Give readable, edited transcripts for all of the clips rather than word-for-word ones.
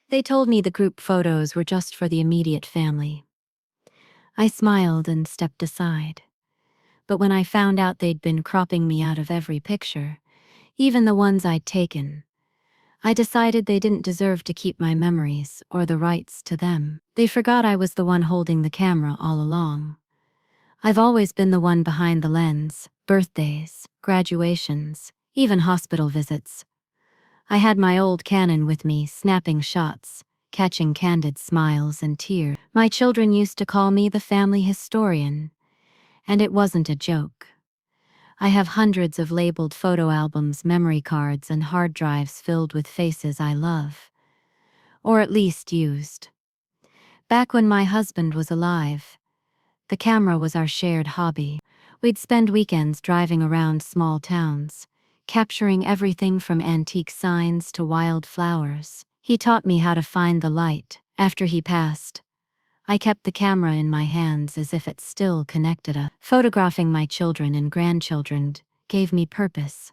They told me the group photos were just for the immediate family. I smiled and stepped aside. But when I found out they'd been cropping me out of every picture, even the ones I'd taken, I decided they didn't deserve to keep my memories or the rights to them. They forgot I was the one holding the camera all along. I've always been the one behind the lens, birthdays, graduations, even hospital visits. I had my old Canon with me, snapping shots, catching candid smiles and tears. My children used to call me the family historian, and it wasn't a joke. I have hundreds of labeled photo albums, memory cards, and hard drives filled with faces I love. Or at least used. Back when my husband was alive, the camera was our shared hobby. We'd spend weekends driving around small towns, capturing everything from antique signs to wild flowers. He taught me how to find the light. After he passed, I kept the camera in my hands as if it still connected us. Photographing my children and grandchildren gave me purpose,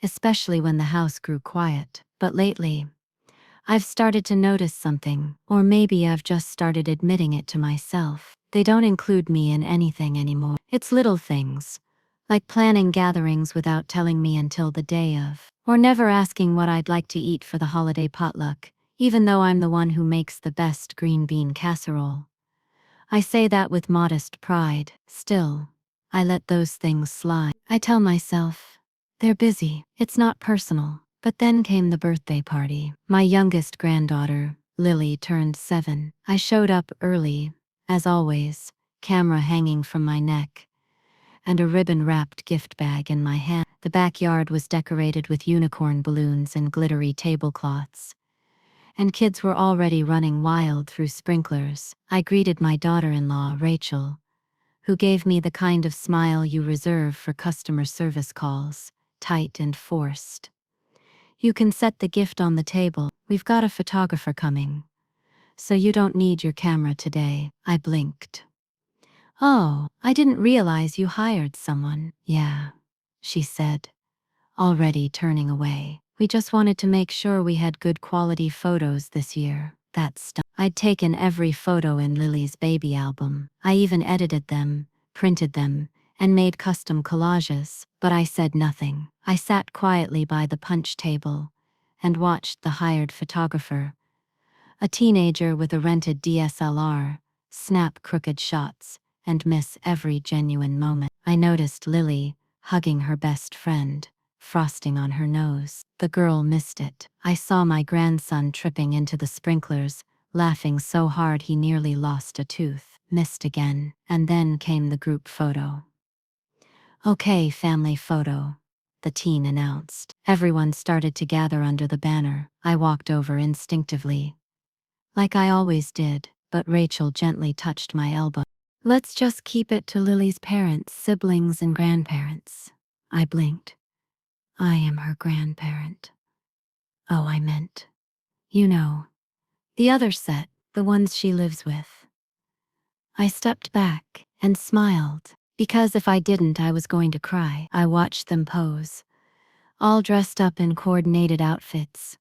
especially when the house grew quiet. But lately, I've started to notice something, or maybe I've just started admitting it to myself. They don't include me in anything anymore. It's little things, like planning gatherings without telling me until the day of, or never asking what I'd like to eat for the holiday potluck, even though I'm the one who makes the best green bean casserole. I say that with modest pride. Still, I let those things slide. I tell myself, they're busy, it's not personal. But then came the birthday party. My youngest granddaughter, Lily, turned 7. I showed up early, as always, camera hanging from my neck, and a ribbon-wrapped gift bag in my hand. The backyard was decorated with unicorn balloons and glittery tablecloths, and kids were already running wild through sprinklers. I greeted my daughter-in-law, Rachel, who gave me the kind of smile you reserve for customer service calls, tight and forced. "You can set the gift on the table. We've got a photographer coming, so you don't need your camera today." I blinked. "Oh, I didn't realize you hired someone." "Yeah," she said, already turning away. "We just wanted to make sure we had good quality photos this year." That stuff. I'd taken every photo in Lily's baby album. I even edited them, printed them, and made custom collages, but I said nothing. I sat quietly by the punch table and watched the hired photographer, a teenager with a rented DSLR, snap crooked shots and miss every genuine moment. I noticed Lily hugging her best friend, frosting on her nose. The girl missed it. I saw my grandson tripping into the sprinklers, laughing so hard he nearly lost a tooth. Missed again. And then came the group photo. "Okay, family photo," the teen announced. Everyone started to gather under the banner. I walked over instinctively, like I always did, but Rachel gently touched my elbow. "Let's just keep it to Lily's parents, siblings, and grandparents." I blinked. I am her grandparent. Oh, I meant, you know, the other set, the ones she lives with. I stepped back and smiled, because if I didn't, I was going to cry. I watched them pose, all dressed up in coordinated outfits,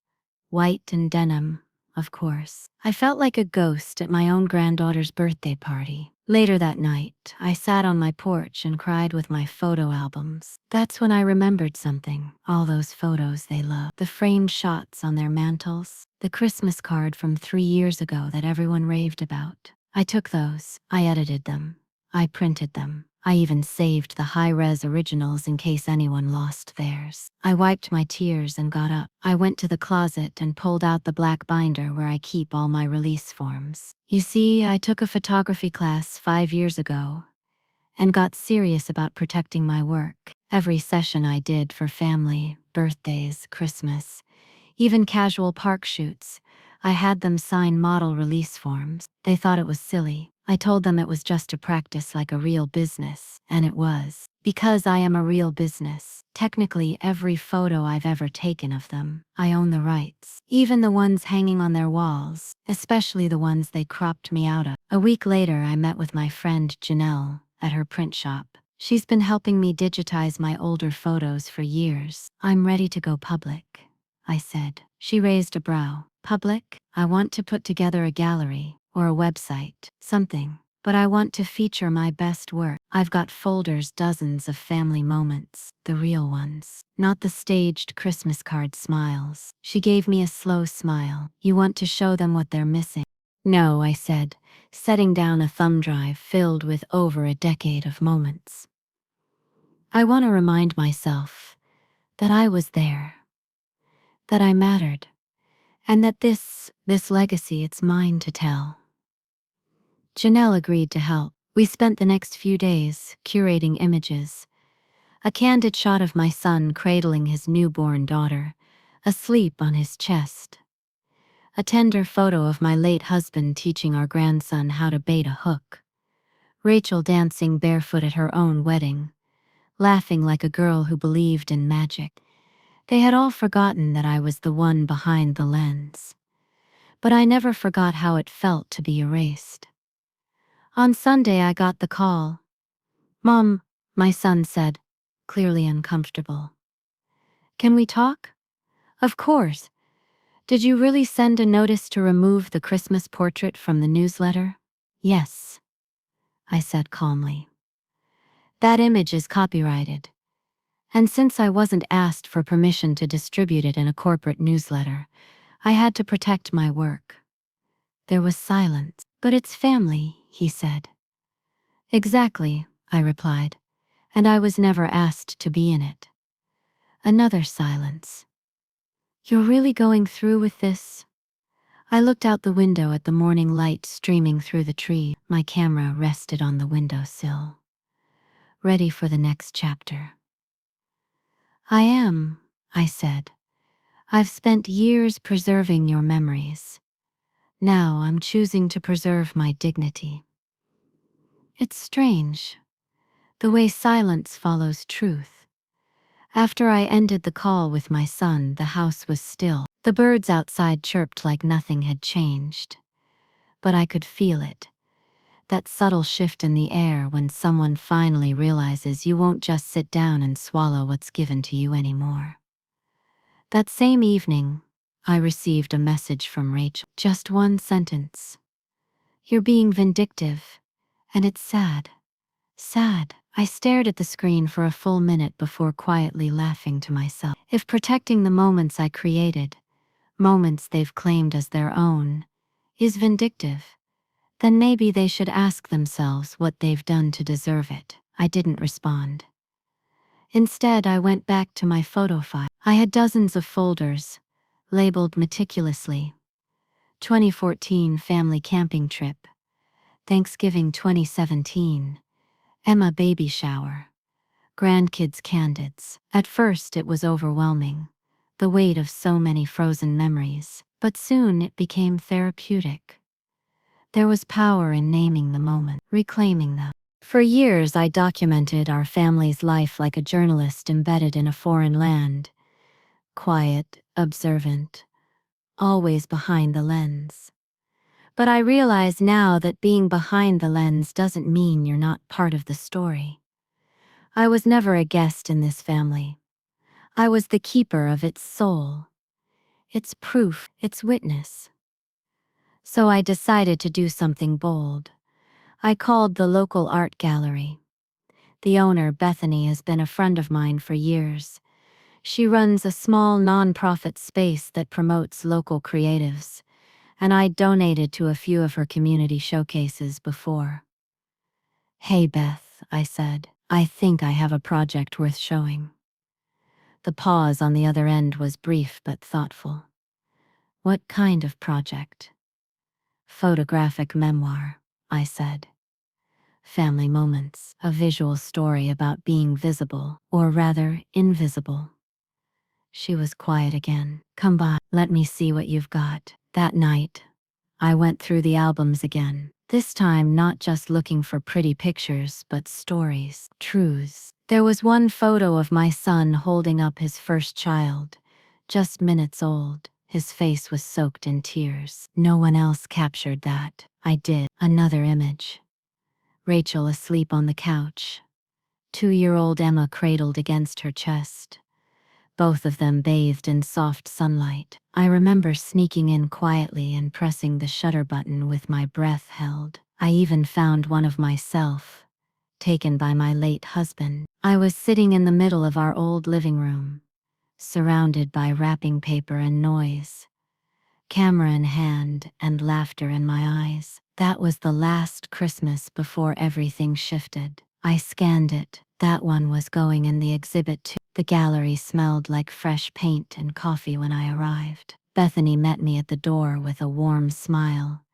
white and denim, of course. I felt like a ghost at my own granddaughter's birthday party. Later that night, I sat on my porch and cried with my photo albums. That's when I remembered something. All those photos they loved. The framed shots on their mantles. The Christmas card from 3 years ago that everyone raved about. I took those. I edited them. I printed them. I even saved the high-res originals in case anyone lost theirs. I wiped my tears and got up. I went to the closet and pulled out the black binder where I keep all my release forms. You see, I took a photography class 5 years ago and got serious about protecting my work. Every session I did for family, birthdays, Christmas, even casual park shoots, I had them sign model release forms. They thought it was silly. I told them it was just to practice like a real business, and it was. Because I am a real business, technically every photo I've ever taken of them, I own the rights. Even the ones hanging on their walls, especially the ones they cropped me out of. A week later, I met with my friend Janelle at her print shop. She's been helping me digitize my older photos for years. "I'm ready to go public," I said. She raised a brow. Public? I want to put together a gallery or a website, something. But I want to feature my best work. I've got folders, dozens of family moments, the real ones, not the staged Christmas card smiles. She gave me a slow smile. You want to show them what they're missing? No, I said, setting down a thumb drive filled with over a decade of moments. I want to remind myself that I was there, that I mattered, and that this legacy, it's mine to tell. Janelle agreed to help. We spent the next few days curating images. A candid shot of my son cradling his newborn daughter, asleep on his chest. A tender photo of my late husband teaching our grandson how to bait a hook. Rachel dancing barefoot at her own wedding, laughing like a girl who believed in magic. They had all forgotten that I was the one behind the lens. But I never forgot how it felt to be erased. On Sunday I got the call. "Mom," my son said, clearly uncomfortable. "Can we talk?" "Of course. Did you really send a notice to remove the Christmas portrait from the newsletter?" "Yes," I said calmly. "That image is copyrighted. And since I wasn't asked for permission to distribute it in a corporate newsletter, I had to protect my work." There was silence. "But it's family," he said. "Exactly," I replied, "and I was never asked to be in it." Another silence. "You're really going through with this?" I looked out the window at the morning light streaming through the tree. My camera rested on the windowsill. Ready for the next chapter. "I am," I said. "I've spent years preserving your memories. Now I'm choosing to preserve my dignity." It's strange, the way silence follows truth. After I ended the call with my son, the house was still. The birds outside chirped like nothing had changed. But I could feel it. That subtle shift in the air when someone finally realizes you won't just sit down and swallow what's given to you anymore. That same evening, I received a message from Rachel. Just one sentence. "You're being vindictive, and it's sad. Sad." I stared at the screen for a full minute before quietly laughing to myself. If protecting the moments I created, moments they've claimed as their own, is vindictive, then maybe they should ask themselves what they've done to deserve it. I didn't respond. Instead, I went back to my photo file. I had dozens of folders, labeled meticulously. 2014 family camping trip. Thanksgiving 2017. Emma baby shower. Grandkids candids. At first it was overwhelming, the weight of so many frozen memories, but soon it became therapeutic. There was power in naming the moment, reclaiming them. For years I documented our family's life like a journalist embedded in a foreign land. Quiet, observant, always behind the lens. But I realize now that being behind the lens doesn't mean you're not part of the story. I was never a guest in this family. I was the keeper of its soul, its proof, its witness. So I decided to do something bold. I called the local art gallery. The owner, Bethany, has been a friend of mine for years. She runs a small non-profit space that promotes local creatives, and I donated to a few of her community showcases before. "Hey Beth," I said, "I think I have a project worth showing." The pause on the other end was brief but thoughtful. "What kind of project?" "Photographic memoir," I said. "Family moments, a visual story about being visible, or rather, invisible." She was quiet again. "Come by, let me see what you've got." That night, I went through the albums again, this time not just looking for pretty pictures but stories, truths. There was one photo of my son holding up his first child, just minutes old. His face was soaked in tears. No one else captured that. I did. Another image. Rachel asleep on the couch. 2-year-old Emma cradled against her chest. both of them bathed in soft sunlight. I remember sneaking in quietly and pressing the shutter button with my breath held. I even found one of myself, taken by my late husband. I was sitting in the middle of our old living room, surrounded by wrapping paper and noise, camera in hand and laughter in my eyes. That was the last Christmas before everything shifted. I scanned it. That one was going in the exhibit too. The gallery smelled like fresh paint and coffee when I arrived. Bethany met me at the door with a warm smile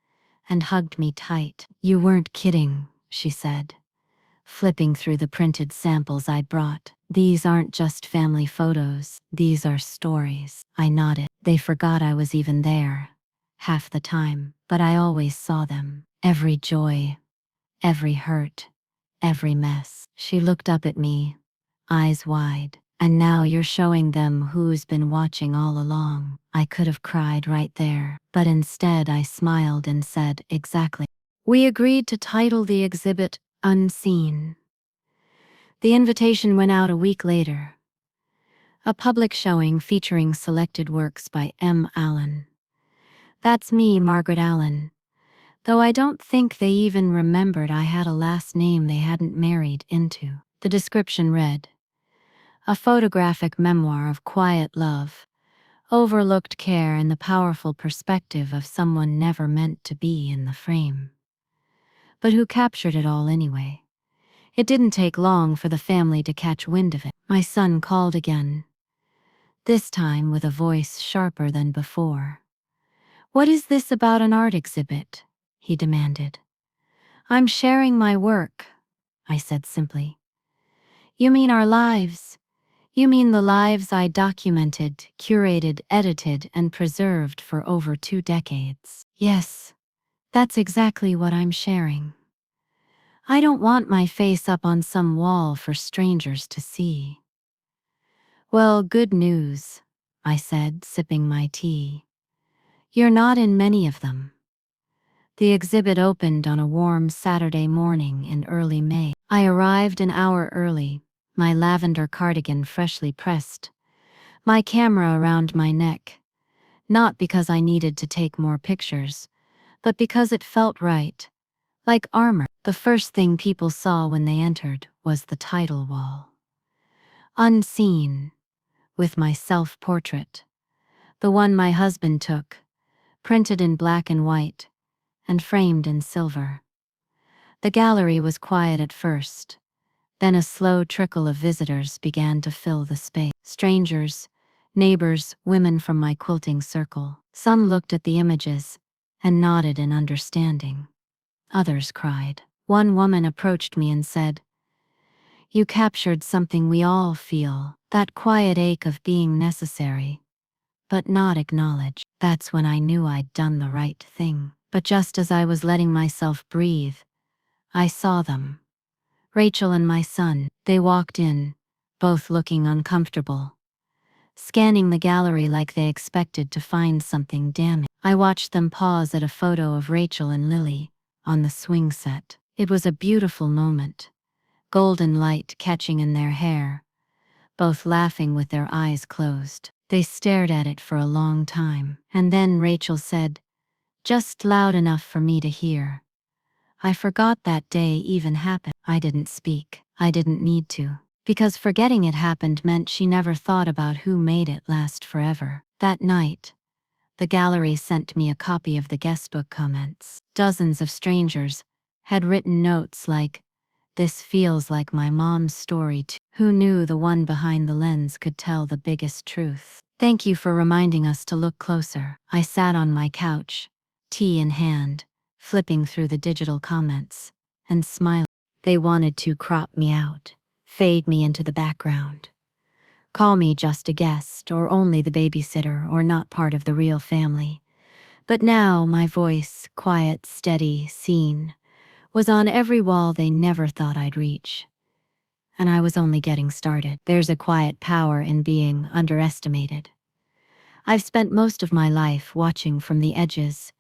and hugged me tight. "You weren't kidding," she said, flipping through the printed samples I brought. "These aren't just family photos, these are stories." I nodded. They forgot I was even there, half the time, but I always saw them. Every joy, every hurt, every mess. She looked up at me, eyes wide. "And now you're showing them who's been watching all along." I could have cried right there, but instead I smiled and said, "Exactly." We agreed to title the exhibit Unseen. The invitation went out a week later. A public showing featuring selected works by M. Allen. That's me, Margaret Allen. Though I don't think they even remembered I had a last name they hadn't married into. The description read, "A photographic memoir of quiet love, overlooked care and the powerful perspective of someone never meant to be in the frame, but who captured it all anyway." It didn't take long for the family to catch wind of it. My son called again, this time with a voice sharper than before. "What is this about an art exhibit?" he demanded. "I'm sharing my work," I said simply. "You mean our lives? You mean the lives I documented, curated, edited, and preserved for over 2 decades?" "Yes, that's exactly what I'm sharing. I don't want my face up on some wall for strangers to see." "Well, good news," I said, sipping my tea. "You're not in many of them." The exhibit opened on a warm Saturday morning in early May. I arrived an hour early, my lavender cardigan freshly pressed, my camera around my neck, not because I needed to take more pictures, but because it felt right, like armor. The first thing people saw when they entered was the title wall. Unseen, with my self-portrait, the one my husband took, printed in black and white, and framed in silver. The gallery was quiet at first, then a slow trickle of visitors began to fill the space. Strangers, neighbors, women from my quilting circle. Some looked at the images and nodded in understanding. Others cried. One woman approached me and said, "You captured something we all feel, that quiet ache of being necessary, but not acknowledged." That's when I knew I'd done the right thing. But just as I was letting myself breathe, I saw them. Rachel and my son. They walked in, both looking uncomfortable, scanning the gallery like they expected to find something damning. I watched them pause at a photo of Rachel and Lily on the swing set. It was a beautiful moment, golden light catching in their hair, both laughing with their eyes closed. They stared at it for a long time, and then Rachel said, just loud enough for me to hear, "I forgot that day even happened." I didn't speak. I didn't need to. Because forgetting it happened meant she never thought about who made it last forever. That night, the gallery sent me a copy of the guestbook comments. Dozens of strangers had written notes like, "This feels like my mom's story too." Who knew the one behind the lens could tell the biggest truth? "Thank you for reminding us to look closer." I sat on my couch, tea in hand, flipping through the digital comments, and smiling. They wanted to crop me out, fade me into the background, call me just a guest or only the babysitter or not part of the real family. But now my voice, quiet, steady, seen, was on every wall they never thought I'd reach. And I was only getting started. There's a quiet power in being underestimated. I've spent most of my life watching from the edges,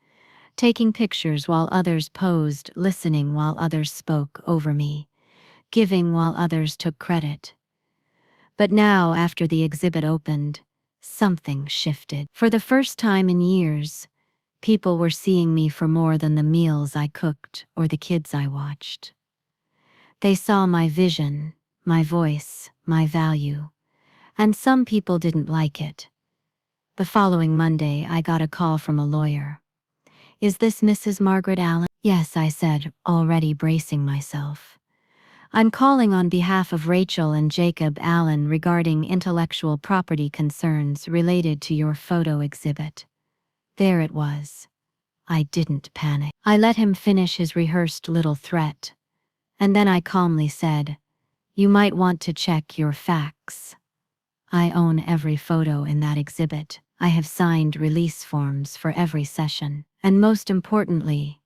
taking pictures while others posed, listening while others spoke over me, giving while others took credit. But now, after the exhibit opened, something shifted. For the first time in years, people were seeing me for more than the meals I cooked or the kids I watched. They saw my vision, my voice, my value, and some people didn't like it. The following Monday, I got a call from a lawyer. "Is this Mrs. Margaret Allen?" "Yes," I said, already bracing myself. "I'm calling on behalf of Rachel and Jacob Allen regarding intellectual property concerns related to your photo exhibit." There it was. I didn't panic. I let him finish his rehearsed little threat, and then I calmly said, "You might want to check your facts. I own every photo in that exhibit. I have signed release forms for every session. And most importantly,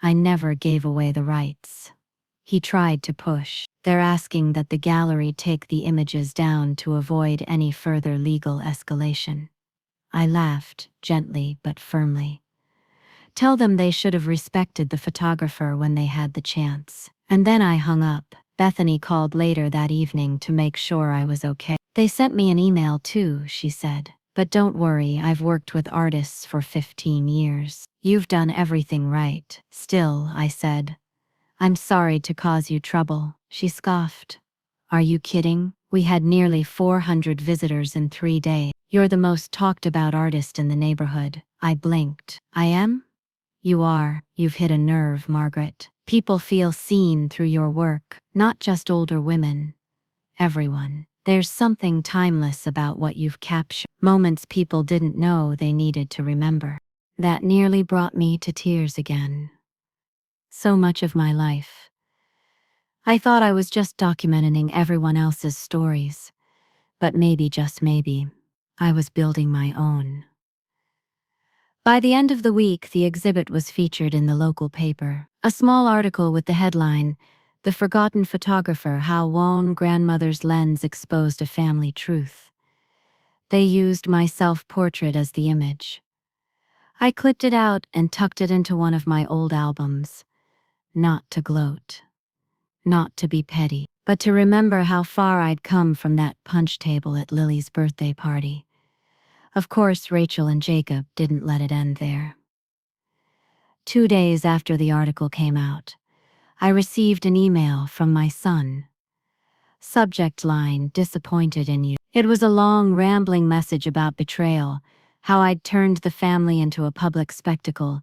I never gave away the rights." He tried to push. "They're asking that the gallery take the images down to avoid any further legal escalation." I laughed, gently but firmly. "Tell them they should have respected the photographer when they had the chance." And then I hung up. Bethany called later that evening to make sure I was okay. "They sent me an email too," she said. "But don't worry, I've worked with artists for 15 years. You've done everything right." "Still," I said, "I'm sorry to cause you trouble." She scoffed. "Are you kidding? We had nearly 400 visitors in 3 days. You're the most talked about artist in the neighborhood." I blinked. "I am?" "You are. You've hit a nerve, Margaret. People feel seen through your work, not just older women. Everyone. There's something timeless about what you've captured. Moments people didn't know they needed to remember." That nearly brought me to tears again. So much of my life. I thought I was just documenting everyone else's stories, but maybe, just maybe, I was building my own. By the end of the week, the exhibit was featured in the local paper. A small article with the headline, "The Forgotten Photographer: How One Grandmother's Lens Exposed a Family Truth." They used my self-portrait as the image. I clipped it out and tucked it into one of my old albums. Not to gloat. Not to be petty, but to remember how far I'd come from that punch table at Lily's birthday party. Of course, Rachel and Jacob didn't let it end there. 2 days after the article came out, I received an email from my son. Subject line: "Disappointed in you." It was a long, rambling message about betrayal, how I'd turned the family into a public spectacle,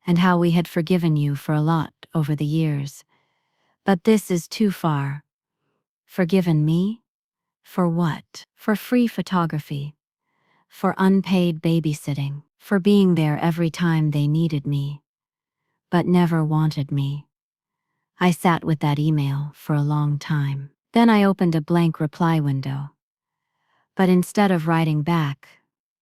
and how we had forgiven you for a lot over the years. But this is too far. Forgiven me? For what? For free photography. For unpaid babysitting. For being there every time they needed me, but never wanted me. I sat with that email for a long time. Then I opened a blank reply window. But instead of writing back,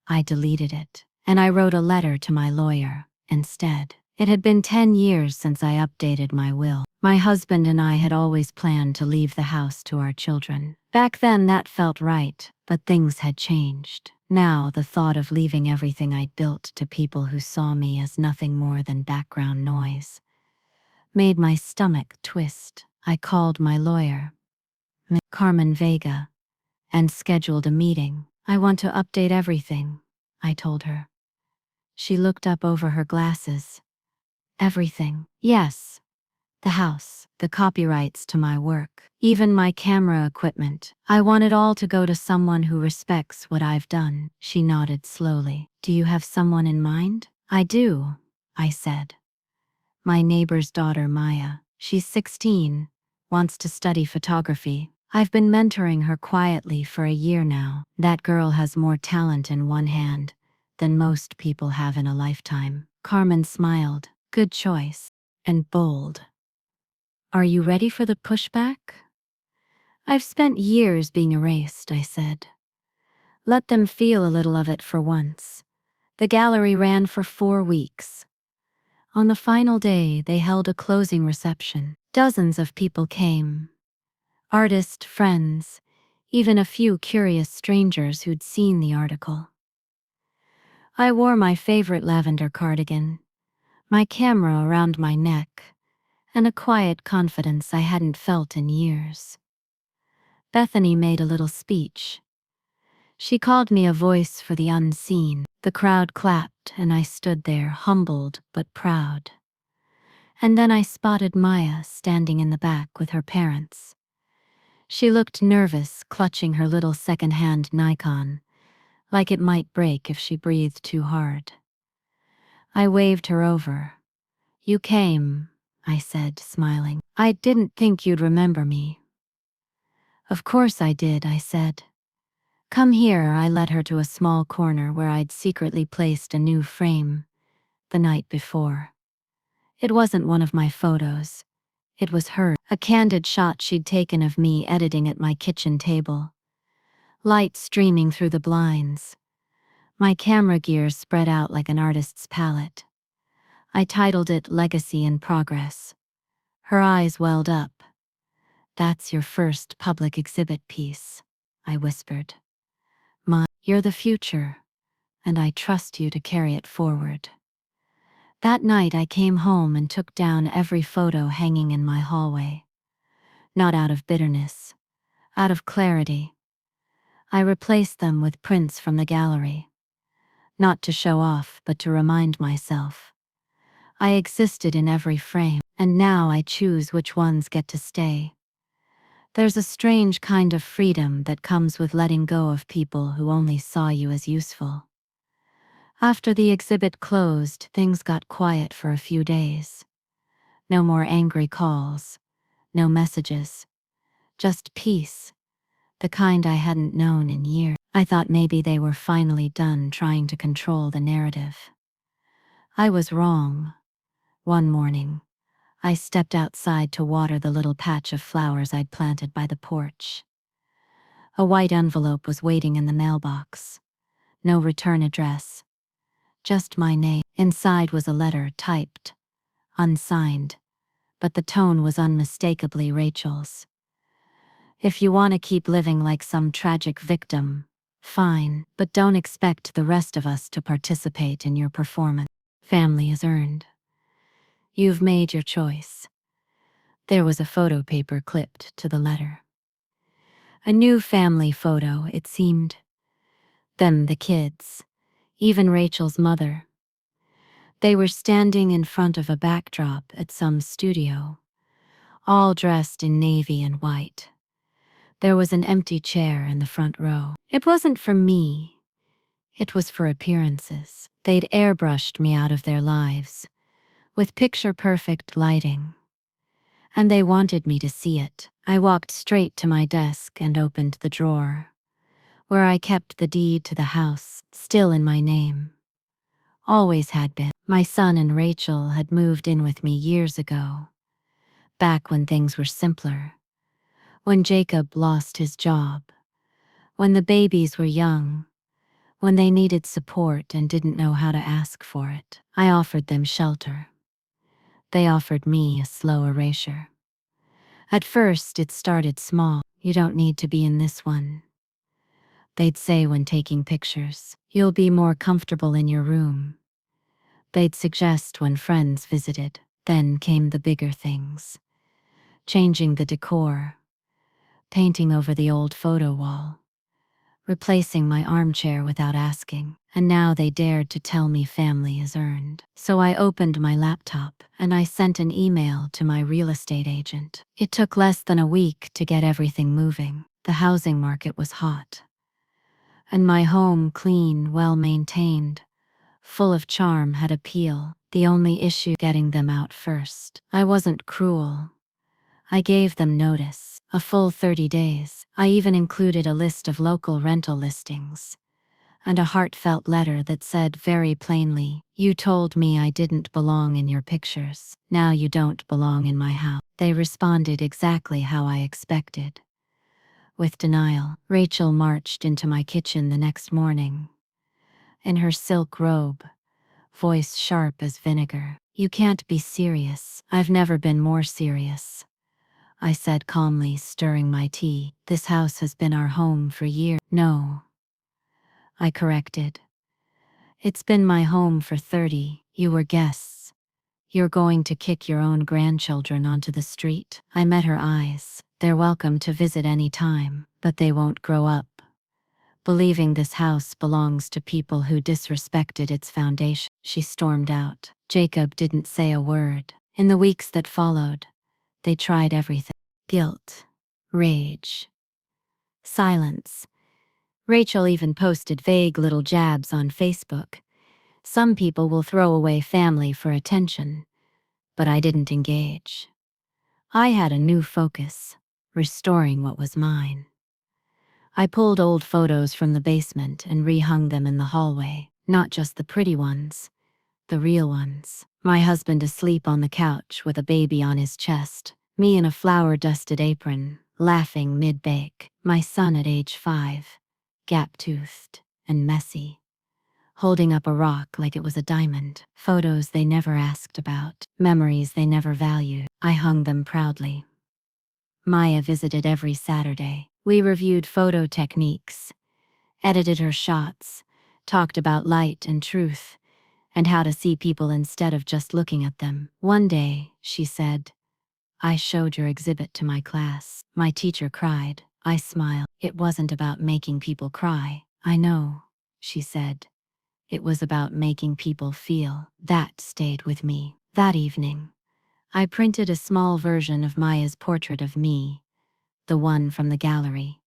I deleted it. And I wrote a letter to my lawyer instead. It had been 10 years since I updated my will. My husband and I had always planned to leave the house to our children. Back then that felt right, but things had changed. Now the thought of leaving everything I'd built to people who saw me as nothing more than background noise made my stomach twist. I called my lawyer, Ms. Carmen Vega, and scheduled a meeting. "I want to update everything," I told her. She looked up over her glasses. "Everything?" "Yes. The house, the copyrights to my work, even my camera equipment. I want it all to go to someone who respects what I've done." She nodded slowly. "Do you have someone in mind?" "I do," I said. "My neighbor's daughter, Maya. She's 16, wants to study photography. I've been mentoring her quietly for a year now. That girl has more talent in one hand than most people have in a lifetime." Carmen smiled. "Good choice. And bold. Are you ready for the pushback?" "I've spent years being erased," I said. "Let them feel a little of it for once." The gallery ran for 4 weeks. On the final day, they held a closing reception. Dozens of people came. Artists, friends, even a few curious strangers who'd seen the article. I wore my favorite lavender cardigan, my camera around my neck, and a quiet confidence I hadn't felt in years. Bethany made a little speech. She called me a voice for the unseen. The crowd clapped, and I stood there, humbled but proud. And then I spotted Maya standing in the back with her parents. She looked nervous, clutching her little second-hand Nikon, like it might break if she breathed too hard. I waved her over. "You came," I said, smiling. "I didn't think you'd remember me." "Of course I did," I said. "Come here." I led her to a small corner where I'd secretly placed a new frame the night before. It wasn't one of my photos. It was hers, a candid shot she'd taken of me editing at my kitchen table. Light streaming through the blinds. My camera gear spread out like an artist's palette. I titled it Legacy in Progress. Her eyes welled up. "That's your first public exhibit piece," I whispered. "You're the future, and I trust you to carry it forward." That night I came home and took down every photo hanging in my hallway. Not out of bitterness, out of clarity. I replaced them with prints from the gallery. Not to show off, but to remind myself. I existed in every frame, and now I choose which ones get to stay. There's a strange kind of freedom that comes with letting go of people who only saw you as useful. After the exhibit closed, things got quiet for a few days. No more angry calls, no messages, just peace, the kind I hadn't known in years. I thought maybe they were finally done trying to control the narrative. I was wrong. One morning, I stepped outside to water the little patch of flowers I'd planted by the porch. A white envelope was waiting in the mailbox. No return address. Just my name. Inside was a letter typed, unsigned, but the tone was unmistakably Rachel's. "If you want to keep living like some tragic victim, fine, but don't expect the rest of us to participate in your performance. Family is earned. You've made your choice." There was a photo paper clipped to the letter. A new family photo, it seemed. Them, the kids, even Rachel's mother. They were standing in front of a backdrop at some studio, all dressed in navy and white. There was an empty chair in the front row. It wasn't for me. It was for appearances. They'd airbrushed me out of their lives, with picture-perfect lighting. And they wanted me to see it. I walked straight to my desk and opened the drawer, where I kept the deed to the house, still in my name. Always had been. My son and Rachel had moved in with me years ago, back when things were simpler, when Jacob lost his job, when the babies were young, when they needed support and didn't know how to ask for it. I offered them shelter. They offered me a slow erasure. At first, it started small. "You don't need to be in this one," they'd say when taking pictures. "You'll be more comfortable in your room." They'd suggest when friends visited. Then came the bigger things. Changing the decor, painting over the old photo wall, replacing my armchair without asking. And now they dared to tell me family is earned. So I opened my laptop and I sent an email to my real estate agent. It took less than a week to get everything moving. The housing market was hot. And my home, clean, well-maintained, full of charm, had appeal. The only issue, getting them out first. I wasn't cruel. I gave them notice, a full 30 days. I even included a list of local rental listings, and a heartfelt letter that said very plainly, "You told me I didn't belong in your pictures. Now you don't belong in my house." They responded exactly how I expected. With denial. Rachel marched into my kitchen the next morning, in her silk robe, voice sharp as vinegar. "You can't be serious." "I've never been more serious," I said calmly, stirring my tea. "This house has been our home for years." "No," I corrected. "It's been my home for 30. You were guests. You're going to kick your own grandchildren onto the street?" I met her eyes. They're welcome to visit any time, but they won't grow up believing this house belongs to people who disrespected its foundation. She stormed out. Jacob didn't say a word. In the weeks that followed, they tried everything. Guilt, rage, silence. Rachel even posted vague little jabs on Facebook. Some people will throw away family for attention, but I didn't engage. I had a new focus, restoring what was mine. I pulled old photos from the basement and rehung them in the hallway, not just the pretty ones, the real ones. My husband asleep on the couch with a baby on his chest, me in a flour-dusted apron, laughing mid-bake. My son at age 5, gap-toothed and messy, holding up a rock like it was a diamond. Photos they never asked about, memories they never valued. I hung them proudly. Maya visited every Saturday. We reviewed photo techniques, edited her shots, talked about light and truth, and how to see people instead of just looking at them. One day, she said, "I showed your exhibit to my class." My teacher cried. I smiled. It wasn't about making people cry. I know, she said. It was about making people feel. That stayed with me. That evening, I printed a small version of Maya's portrait of me, the one from the gallery,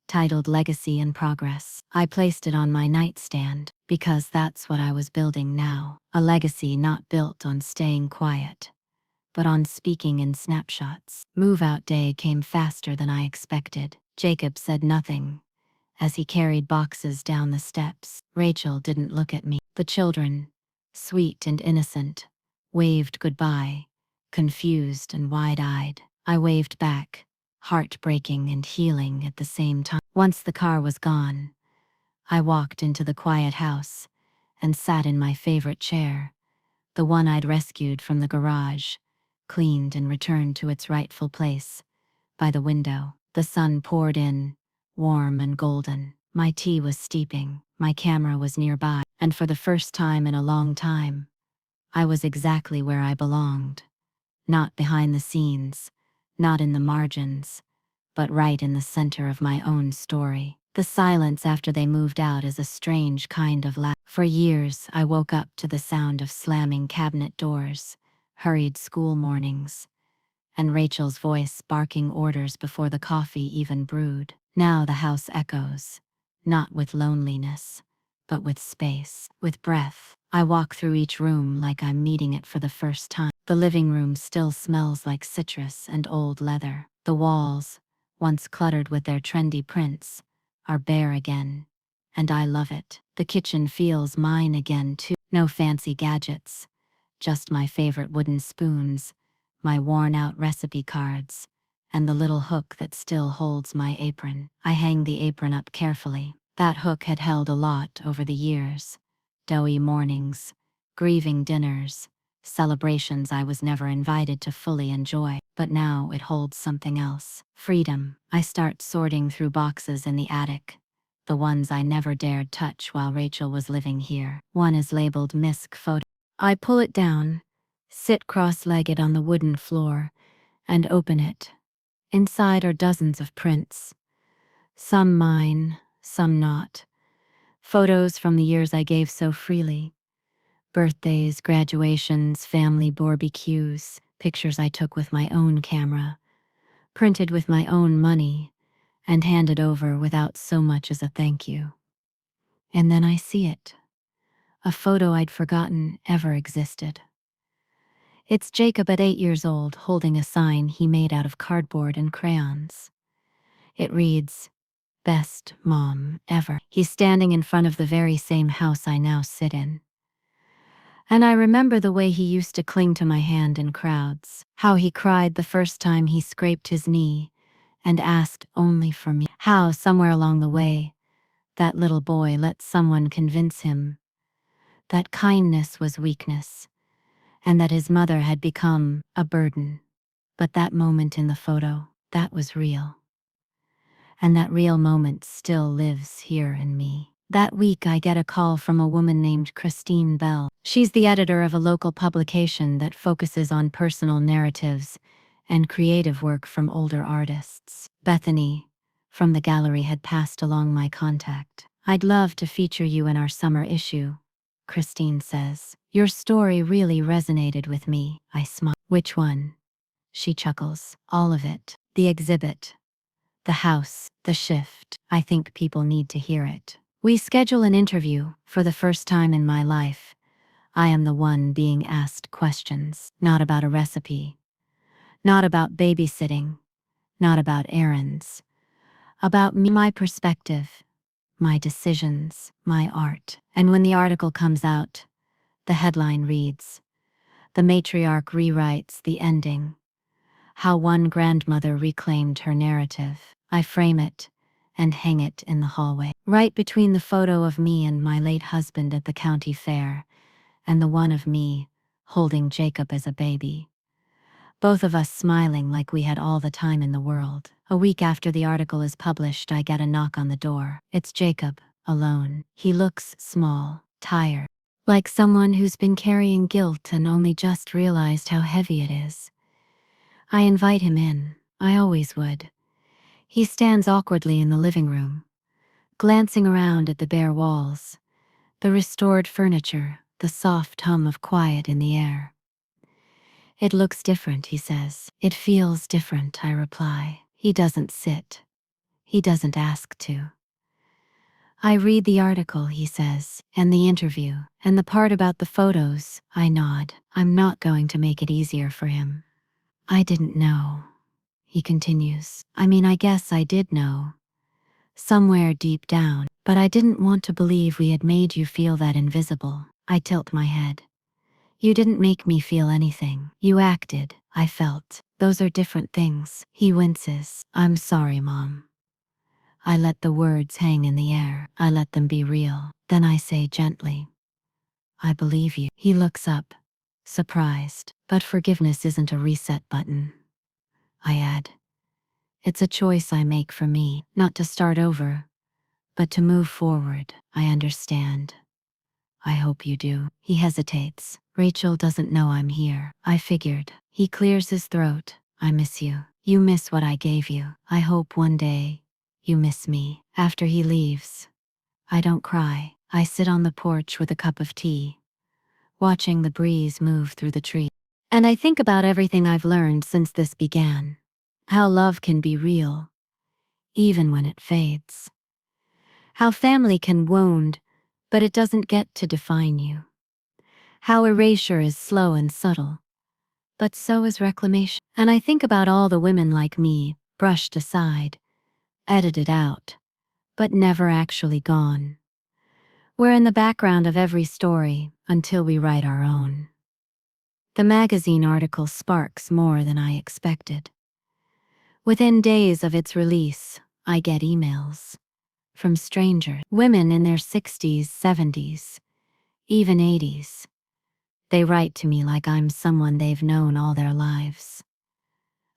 titled Legacy and Progress. I placed it on my nightstand because that's what I was building now. A legacy not built on staying quiet, but on speaking in snapshots. Move-out day came faster than I expected. Jacob said nothing as he carried boxes down the steps. Rachel didn't look at me. The children, sweet and innocent, waved goodbye, confused and wide-eyed. I waved back, heartbreaking and healing at the same time. Once the car was gone, I walked into the quiet house and sat in my favorite chair, the one I'd rescued from the garage, cleaned and returned to its rightful place, by the window. The sun poured in, warm and golden. My tea was steeping, my camera was nearby, and for the first time in a long time, I was exactly where I belonged. Not behind the scenes, not in the margins, but right in the center of my own story. The silence after they moved out is a strange kind of laugh. For years, I woke up to the sound of slamming cabinet doors, hurried school mornings, and Rachel's voice barking orders before the coffee even brewed. Now the house echoes, not with loneliness, but with space, with breath. I walk through each room like I'm meeting it for the first time. The living room still smells like citrus and old leather. The walls, once cluttered with their trendy prints, are bare again, and I love it. The kitchen feels mine again too. No fancy gadgets, just my favorite wooden spoons, my worn-out recipe cards, and the little hook that still holds my apron. I hang the apron up carefully. That hook had held a lot over the years. Doughy mornings, grieving dinners, celebrations I was never invited to fully enjoy. But now it holds something else. Freedom. I start sorting through boxes in the attic, the ones I never dared touch while Rachel was living here. One is labeled Misc Photo. I pull it down, sit cross-legged on the wooden floor, and open it. Inside are dozens of prints. Some mine, some not. Photos from the years I gave so freely. Birthdays, graduations, family barbecues, pictures I took with my own camera, printed with my own money, and handed over without so much as a thank you. And then I see it. A photo I'd forgotten ever existed. It's Jacob at 8 years old holding a sign he made out of cardboard and crayons. It reads, "Best Mom Ever." He's standing in front of the very same house I now sit in. And I remember the way he used to cling to my hand in crowds, how he cried the first time he scraped his knee and asked only for me, how somewhere along the way, that little boy let someone convince him that kindness was weakness, and that his mother had become a burden. But that moment in the photo, that was real. And that real moment still lives here in me. That week I get a call from a woman named Christine Bell. She's the editor of a local publication that focuses on personal narratives and creative work from older artists. Bethany, from the gallery, had passed along my contact. "I'd love to feature you in our summer issue," Christine says. "Your story really resonated with me." I smile. "Which one?" She chuckles. "All of it. The exhibit, the house, the shift. I think people need to hear it." We schedule an interview. For the first time in my life, I am the one being asked questions. Not about a recipe, not about babysitting, not about errands. About me, my perspective, my decisions, my art. And when the article comes out, the headline reads, "The matriarch rewrites the ending. How one grandmother reclaimed her narrative." I frame it and hang it in the hallway, right between the photo of me and my late husband at the county fair and the one of me holding Jacob as a baby. Both of us smiling like we had all the time in the world. A week after the article is published, I get a knock on the door. It's Jacob, alone. He looks small, tired, like someone who's been carrying guilt and only just realized how heavy it is. I invite him in. I always would. He stands awkwardly in the living room, glancing around at the bare walls, the restored furniture, the soft hum of quiet in the air. "It looks different," he says. "It feels different," I reply. He doesn't sit. He doesn't ask to. "I read the article," he says, "and the interview, and the part about the photos." I nod. I'm not going to make it easier for him. "I didn't know," he continues. "I mean, I guess I did know, somewhere deep down, but I didn't want to believe we had made you feel that invisible." I tilt my head. "You didn't make me feel anything. You acted. I felt. Those are different things." He winces. "I'm sorry, Mom." I let the words hang in the air. I let them be real. Then I say gently, "I believe you." He looks up, surprised. "But forgiveness isn't a reset button." I add, "It's a choice I make for me, not to start over, but to move forward." "I understand. I hope you do." He hesitates. "Rachel doesn't know I'm here." "I figured." He clears his throat. "I miss you. You miss what I gave you. I hope one day you miss me." After he leaves, I don't cry. I sit on the porch with a cup of tea, watching the breeze move through the trees. And I think about everything I've learned since this began. How love can be real, even when it fades. How family can wound, but it doesn't get to define you. How erasure is slow and subtle, but so is reclamation. And I think about all the women like me, brushed aside, edited out, but never actually gone. We're in the background of every story until we write our own. The magazine article sparks more than I expected. Within days of its release, I get emails from strangers, women in their 60s, 70s, even 80s. They write to me like I'm someone they've known all their lives.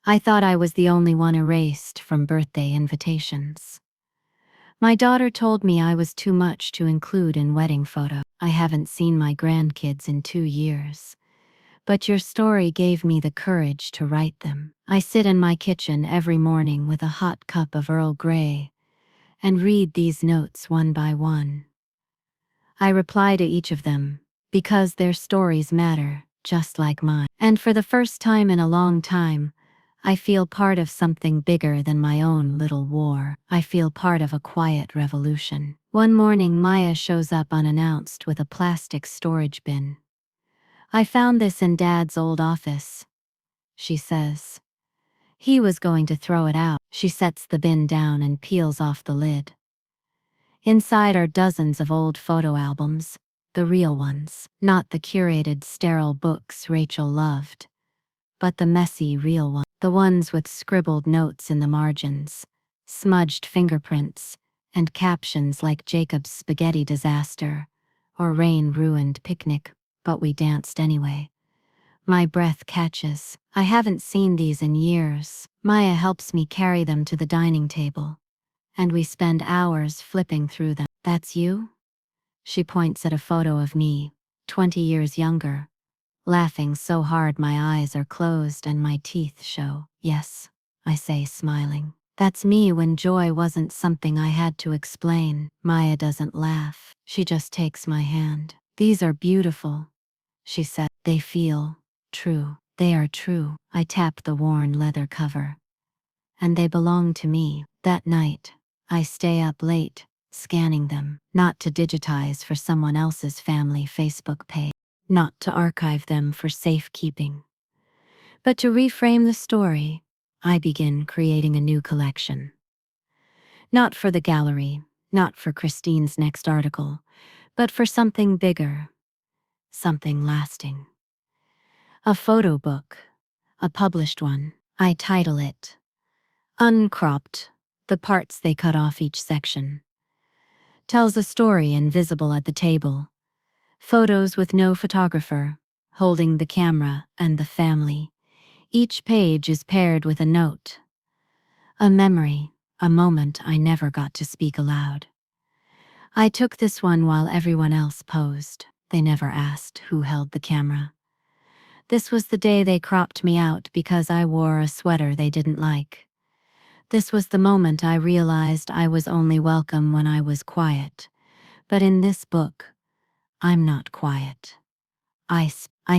I thought I was the only one erased from birthday invitations. My daughter told me I was too much to include in wedding photos. I haven't seen my grandkids in 2 years. But your story gave me the courage to write them. I sit in my kitchen every morning with a hot cup of Earl Grey and read these notes one by one. I reply to each of them, because their stories matter, just like mine. And for the first time in a long time, I feel part of something bigger than my own little war. I feel part of a quiet revolution. One morning, Maya shows up unannounced with a plastic storage bin. "I found this in Dad's old office," she says. "He was going to throw it out." She sets the bin down and peels off the lid. Inside are dozens of old photo albums, the real ones, not the curated sterile books Rachel loved, but the messy real ones, the ones with scribbled notes in the margins, smudged fingerprints, and captions like Jacob's spaghetti disaster or rain-ruined picnic, but we danced anyway. My breath catches. I haven't seen these in years. Maya helps me carry them to the dining table, and we spend hours flipping through them. "That's you?" She points at a photo of me, 20 years younger, laughing so hard my eyes are closed and my teeth show. Yes, I say, smiling. That's me when joy wasn't something I had to explain. Maya doesn't laugh. She just takes my hand. These are beautiful, she said. They feel true. They are true. I tap the worn leather cover. And they belong to me. That night, I stay up late, scanning them, not to digitize for someone else's family Facebook page, not to archive them for safekeeping, but to reframe the story. I begin creating a new collection. Not for the gallery, not for Christine's next article, but for something bigger, something lasting. A photo book, a published one. I title it Uncropped, the parts they cut off each section. Tells a story invisible at the table. Photos with no photographer, holding the camera and the family. Each page is paired with a note. A memory, a moment I never got to speak aloud. I took this one while everyone else posed. They never asked who held the camera. This was the day they cropped me out because I wore a sweater they didn't like. This was the moment I realized I was only welcome when I was quiet. But in this book, I'm not quiet. I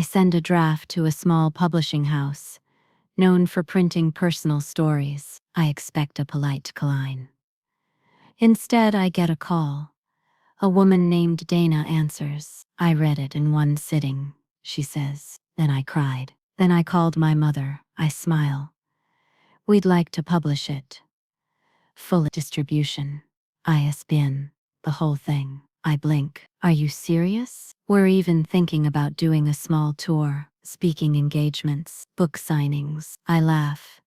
send a draft to a small publishing house, known for printing personal stories. I expect a polite decline. Instead, I get a call. A woman named Dana answers. I read it in one sitting, she says. Then I cried. Then I called my mother. I smile. We'd like to publish it. Full distribution. ISBN. The whole thing. I blink. Are you serious? We're even thinking about doing a small tour, speaking engagements, book signings. I laugh,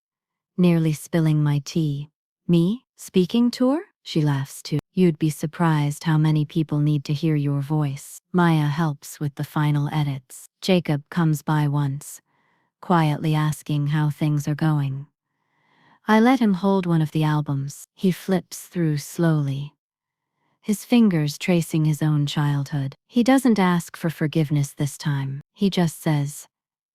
nearly spilling my tea. Me? Speaking tour? She laughs too. You'd be surprised how many people need to hear your voice. Maya helps with the final edits. Jacob comes by once, quietly asking how things are going. I let him hold one of the albums. He flips through slowly, his fingers tracing his own childhood. He doesn't ask for forgiveness this time. He just says,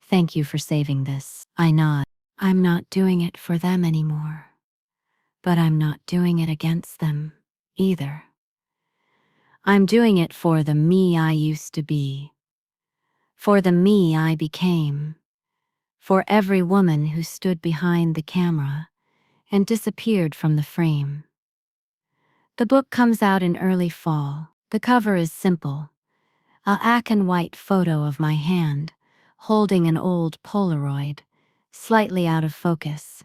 "Thank you for saving this." I nod. I'm not doing it for them anymore. But I'm not doing it against them, either. I'm doing it for the me I used to be. For the me I became. For every woman who stood behind the camera and disappeared from the frame. The book comes out in early fall. The cover is simple. A black and white photo of my hand, holding an old Polaroid, slightly out of focus.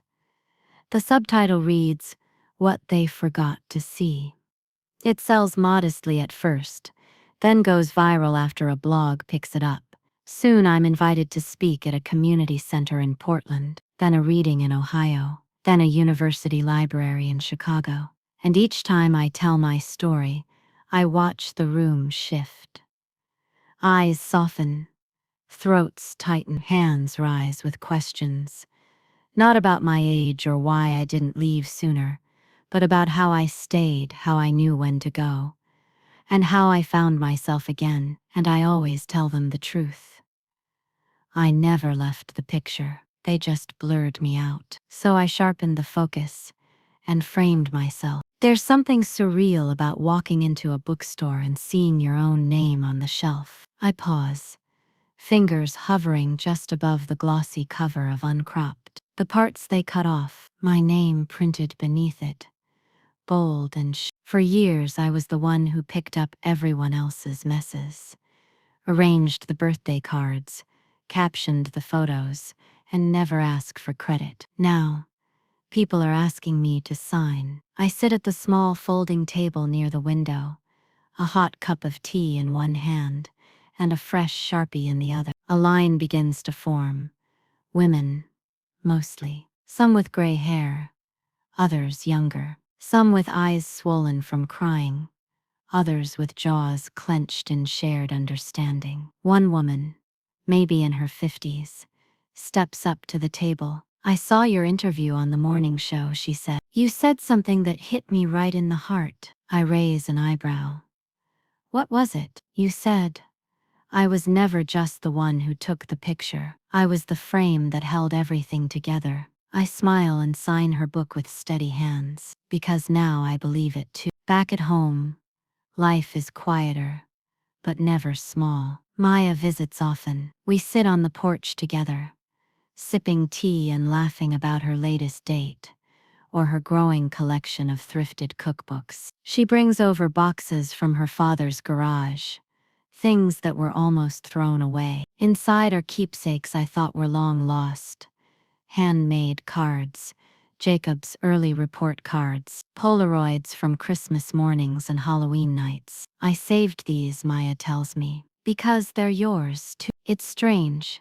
The subtitle reads, "What They Forgot to See." It sells modestly at first, then goes viral after a blog picks it up. Soon I'm invited to speak at a community center in Portland, then a reading in Ohio, then a university library in Chicago. And each time I tell my story, I watch the room shift. Eyes soften, throats tighten, hands rise with questions. Not about my age or why I didn't leave sooner, but about how I stayed, how I knew when to go, and how I found myself again, and I always tell them the truth. I never left the picture, they just blurred me out. So I sharpened the focus and framed myself. There's something surreal about walking into a bookstore and seeing your own name on the shelf. I pause, fingers hovering just above the glossy cover of Uncropped. The parts they cut off, my name printed beneath it, bold and For years I was the one who picked up everyone else's messes, arranged the birthday cards, captioned the photos, and never asked for credit. Now, people are asking me to sign. I sit at the small folding table near the window, a hot cup of tea in one hand, and a fresh Sharpie in the other. A line begins to form. Women, mostly. Some with gray hair, others younger. Some with eyes swollen from crying, others with jaws clenched in shared understanding. One woman, maybe in her 50s, steps up to the table. I saw your interview on the morning show, she said. You said something that hit me right in the heart. I raise an eyebrow. What was it? You said, I was never just the one who took the picture. I was the frame that held everything together. I smile and sign her book with steady hands, because now I believe it too. Back at home, life is quieter, but never small. Maya visits often. We sit on the porch together, sipping tea and laughing about her latest date, or her growing collection of thrifted cookbooks. She brings over boxes from her father's garage, things that were almost thrown away. Inside are keepsakes I thought were long lost. Handmade cards, Jacob's early report cards, Polaroids from Christmas mornings and Halloween nights. I saved these, Maya tells me, because they're yours too. It's strange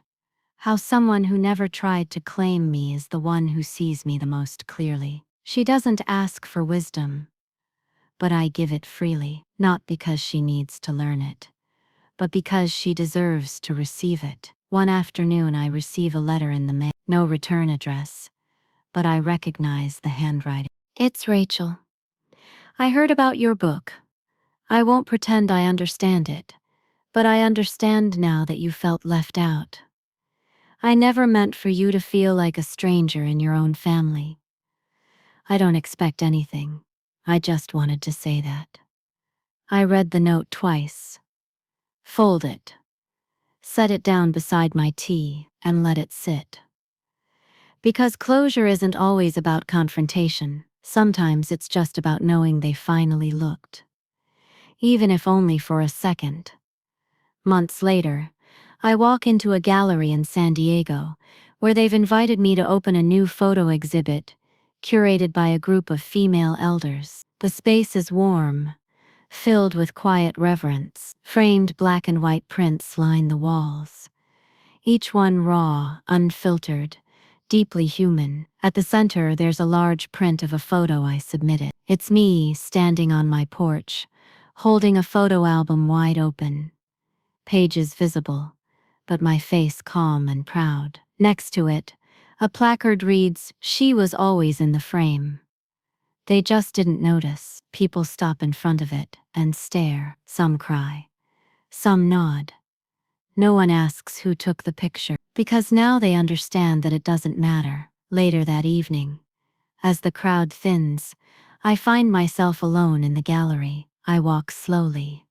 how someone who never tried to claim me is the one who sees me the most clearly. She doesn't ask for wisdom, but I give it freely, not because she needs to learn it, but because she deserves to receive it. One afternoon I receive a letter in the mail. No return address, but I recognize the handwriting. It's Rachel. I heard about your book. I won't pretend I understand it, but I understand now that you felt left out. I never meant for you to feel like a stranger in your own family. I don't expect anything. I just wanted to say that. I read the note twice. Fold it. Set it down beside my tea and let it sit. Because closure isn't always about confrontation. Sometimes it's just about knowing they finally looked. Even if only for a second. Months later, I walk into a gallery in San Diego, where they've invited me to open a new photo exhibit, curated by a group of female elders. The space is warm, filled with quiet reverence. Framed black and white prints line the walls, each one raw, unfiltered, deeply human. At the center, there's a large print of a photo I submitted. It's me standing on my porch, holding a photo album wide open. Pages visible, but my face calm and proud. Next to it, a placard reads, "She was always in the frame." They just didn't notice. People stop in front of it and stare. Some cry. Some nod. No one asks who took the picture, because now they understand that it doesn't matter. Later that evening, as the crowd thins, I find myself alone in the gallery. I walk slowly,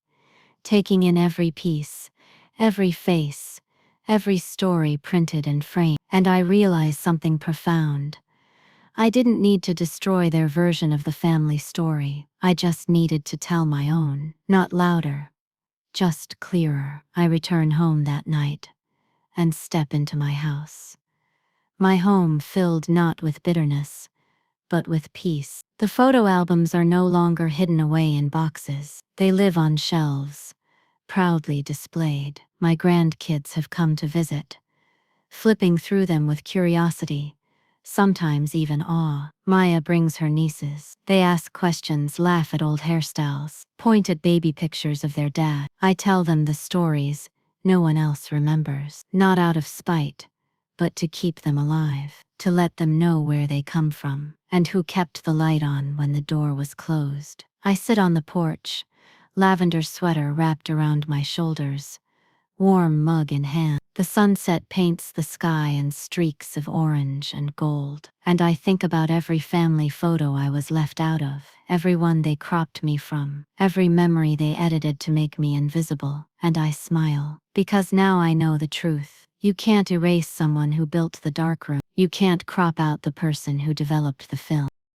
taking in every piece, every face, every story printed and framed, and I realize something profound. I didn't need to destroy their version of the family story. I just needed to tell my own. Not louder, just clearer. I return home that night and step into my house. My home filled not with bitterness, but with peace. The photo albums are no longer hidden away in boxes. They live on shelves, proudly displayed. My grandkids have come to visit, flipping through them with curiosity, sometimes even awe. Maya brings her nieces. They ask questions, laugh at old hairstyles, point at baby pictures of their dad. I tell them the stories no one else remembers, not out of spite, but to keep them alive, to let them know where they come from, and who kept the light on when the door was closed. I sit on the porch, lavender sweater wrapped around my shoulders, warm mug in hand. The sunset paints the sky in streaks of orange and gold, and I think about every family photo I was left out of, every one they cropped me from, every memory they edited to make me invisible, and I smile, because now I know the truth. You can't erase someone who built the darkroom. You can't crop out the person who developed the film.